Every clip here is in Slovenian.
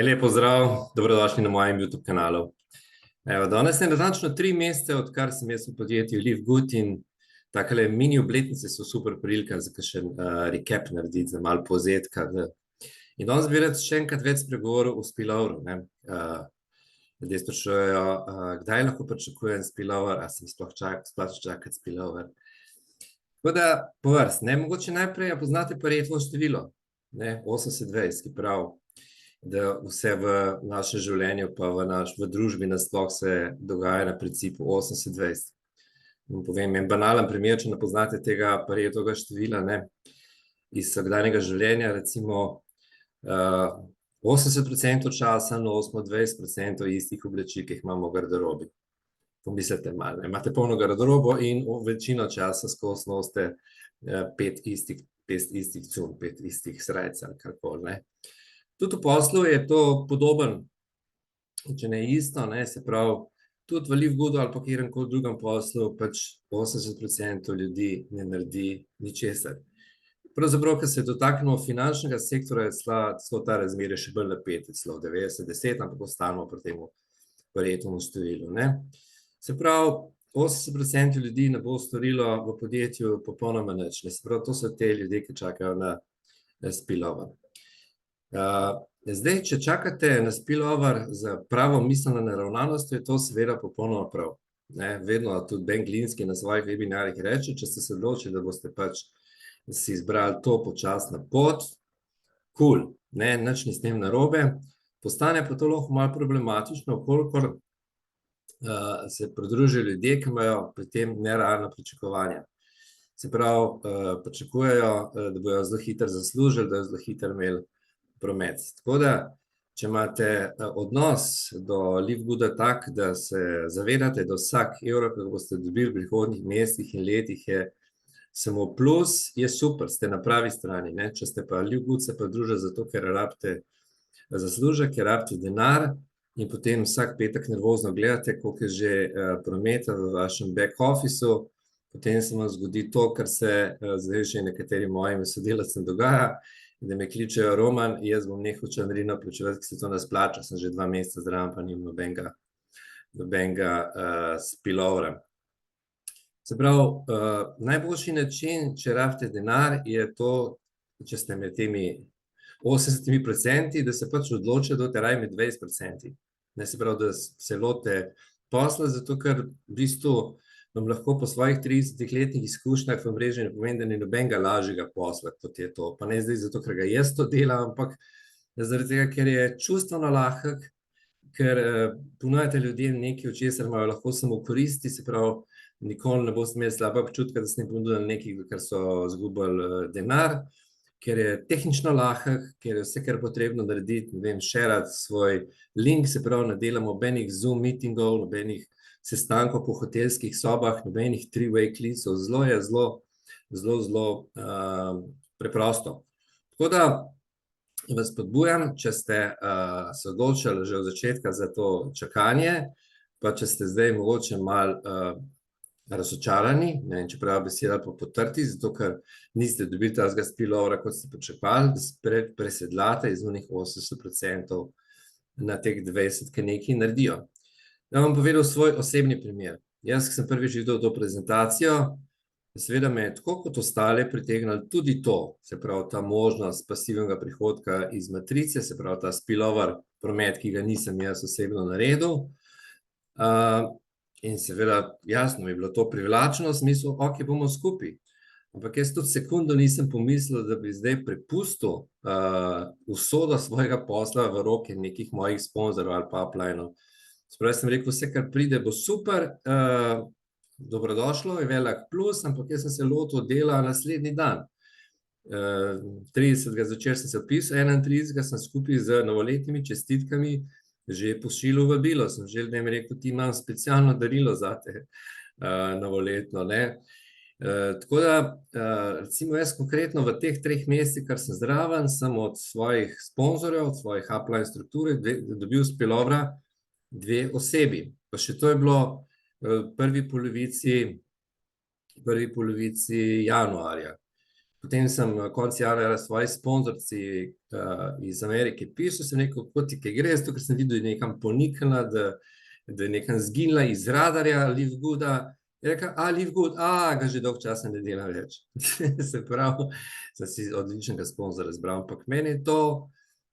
Lep pozdrav, dobrodošli na mojem YouTube kanalu. Danes je natančno 3 mesece, odkar sem jaz v podjetju Live Good in takele mini obletnice so super prilika za kakšen recap narediti, za malo povzetka. In danes bi rad še enkrat več spregovoril o spilloveru. Ljudje sprašujejo, kdaj lahko pričakujem spillover, a sem sploh čakati spillover. Tako da po vrst, mogoče najprej poznate Paretovo število, 80-20, ki pravi, da vse v našem življenju pa v družbi nasploh se dogaja na principu 80-20. Povem en banalen primer, če ne poznate tega Paretovega števila, iz vsakdanjega življenja, recimo 80% časa nosimo 20% istih oblačil, ki jih imamo v garderobi. Pomislite malo, imate polno garderobo in večino časa skozi nosite 5 istih cunj, 5 istih srajc ali karkoli. Tudi v poslu je to podoben, če ne isto, se pravi, tudi v Live Goodu ali pa kjerkoli drugem poslu, pač 80% ljudi ne naredi ničesar. Pravzaprav, ko se dotaknemo finančnega sektorja, so ta razmerja še bolj napete, celo 90-10, ampak ostanemo pri temu Paretovemu številu. Se pravi, 80% ljudi ne bo storilo v podjetju popolnoma nič. Se pravi, to so te ljudje, ki čakajo na spillover. Zdaj, če čakate na spillover za pravo miselno naravnanost, je to seveda popolnoma prav. Vedno tudi Ben Glinski na svojih webinarjih reče, če ste se odločili, da boste pač si izbrali to počasno pot, cool, nič ni s tem narobe, postane pa to lahko malo problematično, kolikor se pridružijo ljudje, ki imajo pri tem nerealna pričakovanja. Se pravi, pričakujejo, da bojo zelo hitro zaslužili, da bojo zelo hitro imeli promet. Tako da, če imate odnos do Live Gooda tak, da se zavedate, da vsak evro, ki ga boste dobili v prihodnjih mesecih in letih, je samo plus, je super, ste na pravi strani. Če ste pa Live Good se pridružili zato, ker rabite zaslužek, ker rabite denar in potem vsak petek nervozno gledate, koliko je že prometa v vašem back officeu, potem se vam zgodi to, kar se zdaj že nekaterim mojim sodelavcem dogaja, da me kličejo: Roman, jaz bom nehal članarino plačevati, ker se to ne splača, sem že 2 meseca zraven, pa nimam nobenega spillovera. Se pravi, najboljši način, če rabite denar, je to, če ste med temi 80%, da se pač odločite, da boste raje med 20%. Se pravi, da se lotite posla, zato ker v bistvu vam lahko po svojih 30 letnih izkušnjah v mreži ne povem, da ni nobenega lažjega posla, kot je to. Pa ne zdaj zato, ker ga jaz to delam, ampak zaradi tega, ker je čustveno lahek, ker ponujate ljudem nekaj, od česar imajo lahko samo koristi, se pravi, nikoli ne boste imeli slabega občutka, da ste jim ponudili nekaj, ker so izgubili denar, ker je tehnično lahek, ker je vse, kar je potrebno narediti, sharati svoj link, se pravi, ne delamo nobenih Zoom meetingov, nobenih sestankov po hotelskih sobah, nobenih three-way klicev, zelo preprosto. Tako da vas spodbujam, če ste se odločili že od začetka za to čakanje, pa če ste zdaj mogoče malo razočarani, čeprav beseda pa potrti, zato ker niste dobili tazga spillovera, kot ste pričakovali, da presedlate iz onih 80% na teh 20%, ki nekaj naredijo. Da vam povedal svoj osebni primer. Jaz, ki sem prvič videl to prezentacijo, seveda me je tako kot ostale pritegnilo tudi to, se pravi ta možnost pasivnega prihodka iz matrice, se pravi ta spillover promet, ki ga nisem jaz osebno naredil. In seveda, jasno mi je bilo to privlačno, v smislu, ok, bomo skupaj. Ampak jaz tudi sekundo nisem pomislil, da bi zdaj prepustil usodo svojega posla v roke nekih mojih sponzorjev ali pa uplinov. Spravi sem rekel, vse, kar pride, bo super, dobrodošlo, je velik plus, ampak jaz sem se lotil dela naslednji dan. 30. zvečer sem se odpisal, 31. sem skupaj z novoletnimi čestitkami že pošiljal vabilo. Sem želel, da jim rekel, ti imam specialno darilo zate novoletno. Tako da, recimo jaz konkretno v teh 3 mesecih, kar sem zraven, sem od svojih sponzorjev, od svojih upline strukture dobil spillovera 2 osebi. Pa še to je bilo v prvi polovici januarja. potem sem konec januarja svoji sponzorci iz Amerike pisal, sem rekel, kako ti kaj gre, zato ker sem videl, da je nekam poniknila, da je nekam zginila iz radarja Live Gooda. Je rekel, Live Good, ga že dolgo časa ne delam več. Se pravi, sem si odličnega sponzora izbral, ampak meni je to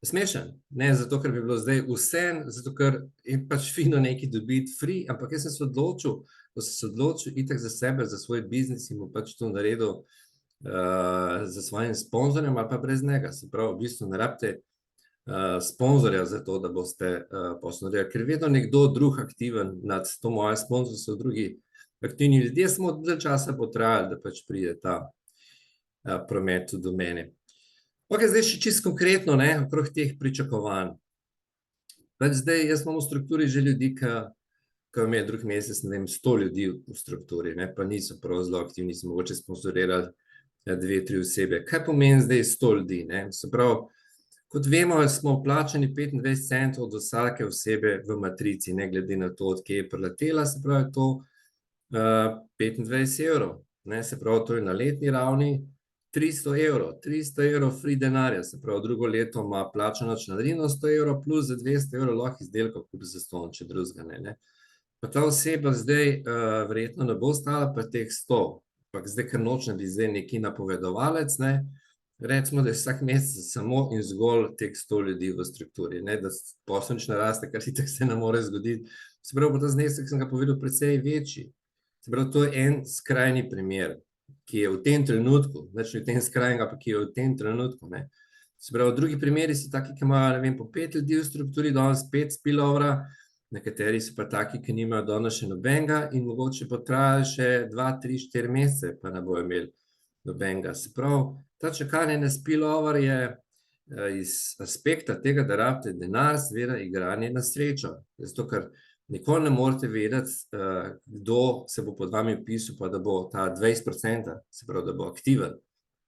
smešen, ne zato, ker bi bilo zdaj vsem, zato, ker je pač fino nekaj dobiti free, ampak jaz sem se odločil itak za sebe, za svoj biznis in bo pač to naredil za svojim sponzorjem ali pa brez njega. Se pravi, v bistvu ne rabite sponzorja za to, da boste poslovali, ker je vedno nekdo drug aktiven nad to moje sponzorje, so drugi aktivni ljudje, smo dalj časa potrajali, da pač pride ta promet do mene. Ok, zdaj še čisto konkretno, okrog teh pričakovanj. Pač zdaj, jaz imam v strukturi že ljudi, ki mi je drug mesec, ne vem, 100 ljudi v strukturi, pa niso prav zelo aktivni, smo mogoče sponzorirali 2-3 osebe. Kaj pomeni zdaj 100 ljudi? Se pravi, kot vemo, smo plačani 25 centov od vsake osebe v matrici, ne glede na to, od kje je priletela, se pravi, to 25 evrov. Se pravi, to je na letni ravni 300 evrov. 300 evrov free denarja, se pravi, drugo leto ima plačano članarino 100 evrov, plus za 200 evrov lahko izdelkov kupi za ston, če drugega ne. Pa ta oseba zdaj verjetno ne bo stala pa teh 100, ampak zdaj, ker nočem bi zdaj neki napovedovalec, recimo, da je vsak mesec samo in zgolj teh 100 ljudi v strukturi, da poslovič naraste, kar itak se ne more zgoditi. Se pravi, bo ta znesek, sem ga povedal, precej večji. Se pravi, to je en skrajni primer, ki je v tem trenutku, znači v tem skrajnega, pa ki je v tem trenutku. Se pravi, drugi primeri so taki, ki imajo, ne vem, po 5 ljudi v strukturi, danes 5 spillovera, nekateri so pa taki, ki nimajo danes še nobenega in mogoče potrajajo še 2, 3, 4 mesece, pa ne bojo imeli nobenega. Se pravi, ta čakanje na spillover je iz aspekta tega, da rabite denar, seveda igranje na srečo. Zato, ker nikoli ne morete vedeti, kdo se bo pod vami vpisal, pa da bo ta 20%, se pravi, da bo aktiven.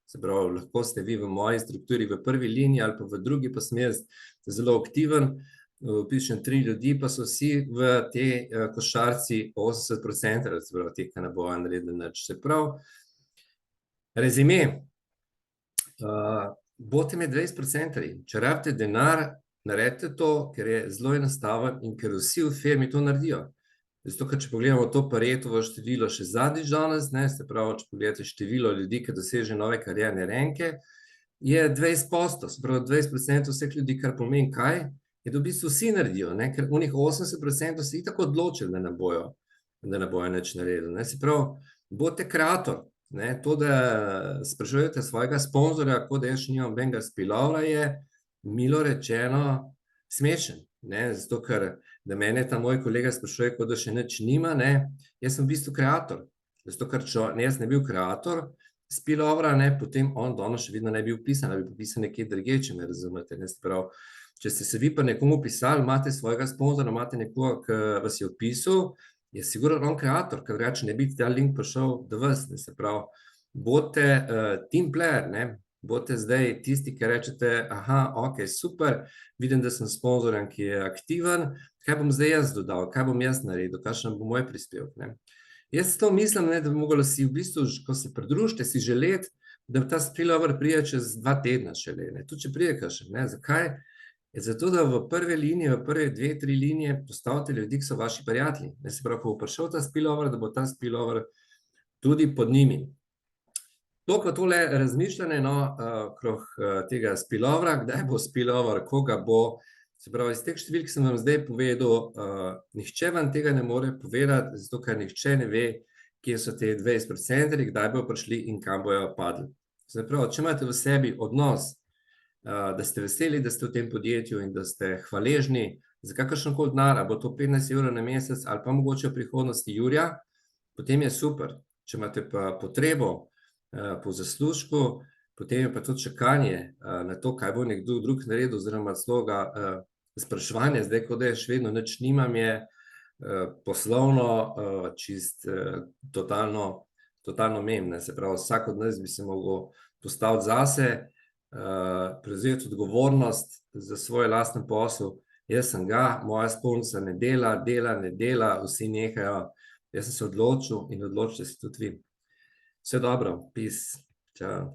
Se pravi, lahko ste vi v moji strukturi v prvi liniji ali pa v drugi, pa sem jaz zelo aktiven, vpišem 3 ljudi, pa so vsi v te košarci 80%, se pravi, te, ki ne bojo naredili nič. Se pravi, rezime, boste med 20%, če rabite denar, naredite to, ker je zelo enostaven in ker vsi v firmi to naredijo. Zato, ker če pogledamo to Paretovo število še zadnjič danes, se pravi, če pogledate število ljudi, ki doseže nove karierne renke, je 20%, se pravi 20% vseh ljudi, kar pomeni kaj, je da v bistvu vsi naredijo, ker unih 80% se itak odločili, da ne bojo nič naredili. Se pravi, bodite kreator. To, da sprašujete svojega sponzorja, kot da jaz nimam benga spillovera, je milo rečeno smešen, zato ker da mene ta moj kolega sprašuje, kot da še nič nima, jaz sem v bistvu kreator, zato ker če jaz ne bil kreator spillovera, potem on danes še vedno ne bi vpisan, ali bi vpisan nekje drugje, če me razumete. Se pravi, če ste se vi pa nekomu pisali, imate svojega sponzora, imate nekoga, ki vas je vpisal, je sigurno on kreator, ker drugače ne bi ta link prišel do vas. Se pravi, bodite team player, bodite zdaj tisti, ki rečete, ok, super, vidim, da sem sponzoren, ki je aktiven, kaj bom zdaj jaz dodal, kaj bom jaz naredil, kakšen bo moj prispevek. Jaz to mislim, da bi mogli si v bistvu, ko se pridružite, si želeti, da ta spillover pride čez 2 tedna šele, tudi če pride kakšen. Zakaj? Zato, da v prve linije, v prve 2-3 linije postavite ljudi, ki so vaši prijatelji. Se pravi, ko bo prišel ta spillover, da bo ta spillover tudi pod njimi. Toliko tole razmišljanje okrog tega spillovera, kdaj bo spillover, koga bo. Se pravi, iz teh številk sem vam zdaj povedal, nihče vam tega ne more povedati, zato ker nihče ne ve, kje so te 20%, kdaj bojo prišli in kam bojo padli. Se pravi, če imate v sebi odnos, da ste veseli, da ste v tem podjetju in da ste hvaležni za kakršenkoli denar, bo to 15 evrov na mesec ali pa mogoče v prihodnosti jurja, potem je super. Če imate pa potrebo po zaslužku, potem je pa to čakanje na to, kaj bo nekdo drug naredil, oziroma sloga spraševanje, zdaj, ko da je še vedno nič nimam, je poslovno čist totalno mem. Se pravi, vsak od nas bi se mogel postaviti zase, prevzeti odgovornost za svoj lasten posel. Jaz sem ga, moja sponca ne dela, vsi nehajo. Jaz sem se odločil in odločite se tudi vi. Vse dobro, peace, čau.